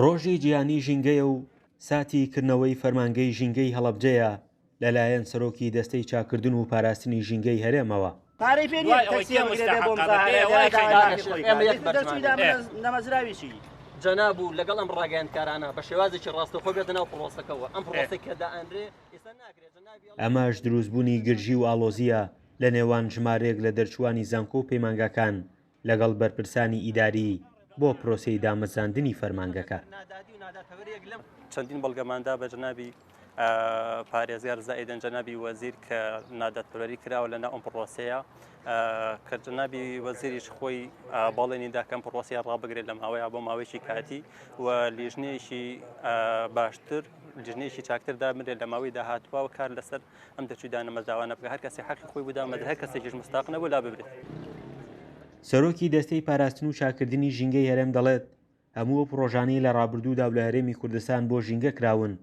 ڕۆژی جیهانی ژینگەیە و ساتی کردنەوەی فەرمانگەی ژینگەی هەڵەبجەیە لەلایەن سەرۆکی دەستەی چاکردن و پاراستنی ژینگەی هەرێمەوە. جەنابوو لەگەڵ ئەم ڕاگەیاندکارانە بە شێوازێکی ڕاستەخۆ بێتە ناو پرۆسەکەەوە ئەم پرۆسەی کە دائەنرێ ئێستا ناگرێت. ئەماش دروستبوونی گرژی و ئاڵۆزیە لە نێوان ژمارەیەک لە دەرچوانی زانکۆ و پەیمانگەکان لەگەڵ بەرپرسانی ئیداری بۆ پرۆسەی دامەزاندنی فەرمانگەکە. چەندین بەڵگەماندا بە جەنابی پارێزگار زائیدەن جەنابی وەزیر کە نادەتپەروەری کراوە لەناو ئەم پرۆسەیە کە جەنابی وەزیریش خۆی باڵێنیدا کەم پرۆسیە ڕابگرێت لە ماوەیە بۆ ماوەیەکی کاتی و لیژنەیەکی باشتر لیژنەیەکی چاکتردا مرێت لە ماوەی داهاتووە و کار لەسەر ئەم دەرچووی دانەمەزاوانە بکە هەر کەسی حەقی خۆی بودامە هەر کەسێکیش مستاق نەبوو لا ببرێت. سەرۆکی دەستەی پاراستن و چاکردنی ژینگەی هەرێم دەڵێت هەموو پرۆژانەی لە ڕابردوودا و لە هەرێمی کوردستان بۆ ژینگە کراون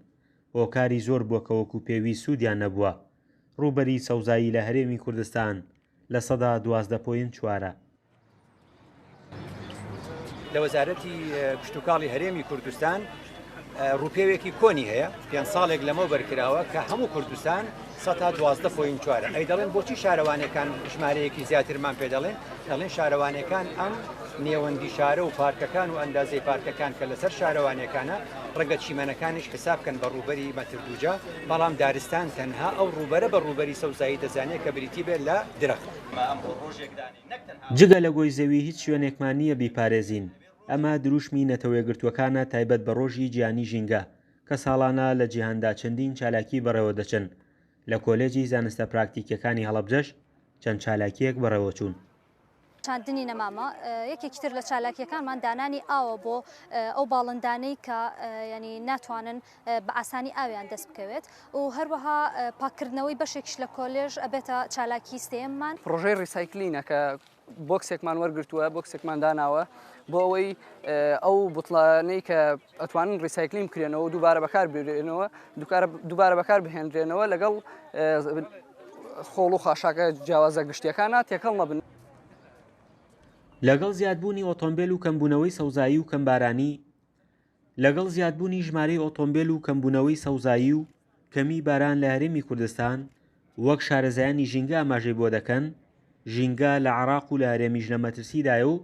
هۆکاری زۆر بووە وەکو پێوی سوودیان نەبووە. ڕووبەری سەوزایی لە هەرێمی کوردستان لە سەدا 12.4. لە وەزارەتی کشتتوکاڵی هەرێمی کوردستان ڕووپێوێکی کۆنی هەیە 5 ساڵێک لەمە بەرکراوە کە هەموو کوردستان 12.4. ئەی دەڵێن بۆچی شارەوانەکان ژمارەیەکی زیاترمان پێ دەڵێن شارەوانەکان ئەم نێوەندی شارە و پارکەکان و ئەندازەی پارکەکان کە لەسەر شارەوانەکانە ڕەگە چیمەنەکانیش حساب بکەن بە ڕووبەری مەتردوجا بەڵام دارستان تەنها ئەو ڕووبەرە بە ڕووبەری سەوزایی دەزانێت کە بریتی بێت لە درەخت. جگە لە گۆی زەوی هیچ شوێنێکمان نییە بیپارێزین. ئەمە دروشمی نەتەوەیەگرتوەکانە تایبەت بە ڕۆژی گیانی ژینگە کە ساڵانە لە جیهاندا چەندین چالاکی بەڕێوە دەچن. لە کۆلێجی زانستە پراکتیکەکانی هەڵەبجەش چەند چالاکیەک بەڕێوە چوون. چاندنی نەمامە یەکێکی تر لە چالاکیەکانمان دانانی ئاوە بۆ ئەو باڵندانەی کە ینی ناتوانن بە ئاسانی ئاویان دەست بکەوێت و هەروەها پاکردنەوەی بەشێکش لە کۆلێژ ئەبێتە چالاکی سێممان. پرۆژەی ریسایکلینە کە بۆکسێکمان وەرگرتووە بۆکسێکمان داناوە بۆ ئەوەی ئەو بوتڵانەی کە ئەتوانن ریسایکلیم بکرێنەوە دووبارە بەکار بێنەوە دووبارە بەکار بهێنرێنەوە لەگەڵ خۆڵ و خاشاکە جیاوازە گشتیەکانە تێکەڵ نەبن. لەگەڵ زیادبوونی ئۆتۆمبیل و کەمبوونەوەی سەوزایی و کەمبارانی لەگەڵ زیادبوونی ژمارەی ئۆتۆمبیل و کەمبوونەوەی سەوزایی و کەمی باران لە هەرێمی کوردستان وەک شارەزایانی ژینگە ئاماژەی بۆ دەکەن ژینگە لە عێراق و لە هەرێمیش لە مەترسیدایە و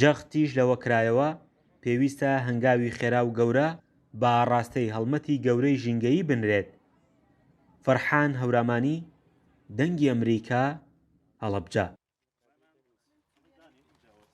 جەختیش لەوە کرایەوە پێویستە هەنگاوی خێرا و گەورە بە ئاڕاستەی هەڵمەتی گەورەی ژینگەیی بنرێت. فەرحان هەورامانی، دەنگی ئەمریکا، هەڵەبجە.